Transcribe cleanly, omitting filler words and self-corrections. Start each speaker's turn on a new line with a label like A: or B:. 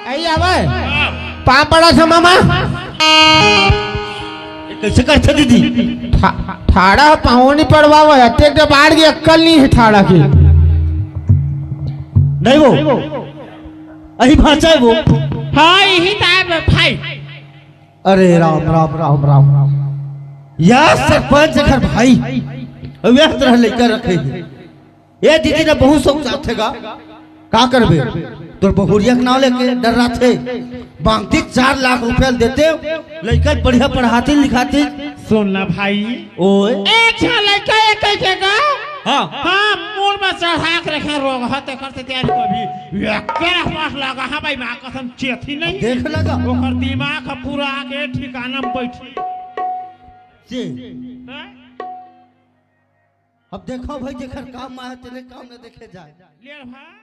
A: आई आवे पाँव पड़ा था मामा
B: कैसे करते दीदी
A: ठाड़ा पाँव नहीं पड़वा हुआ तो बाढ़ की अक्कल नहीं है ठाड़ा की
B: नहीं वो अही भाषा है वो
C: हाँ यही ताब भाई
B: अरे राम राम राम राम यार सरपंच घर भाई व्यस्त तरह लेकर रखे ये दीदी ने बहुत शौक चाहेगा का करबे तोर बहुरिया के नाव लेके डर रहा थे बांगती 4 लाख रुपया देते लड़का बढ़िया पढ़ाते लिखाते
C: सुनना भाई
B: ओए
C: एक लड़का एक जगह
B: हाँ
C: हाँ मूल में चढ़ा के रखे रोग हते करते तैयारी कभी केरा पास लगा हाँ भाई मां कसम चेथी नहीं
B: देख लगा
C: ओकर दिमाग पूरा आके ठिकाना में बैठी
B: से अब देखो भाई जेखर काम आए तेरे काम न देखे जाए
C: ले भाई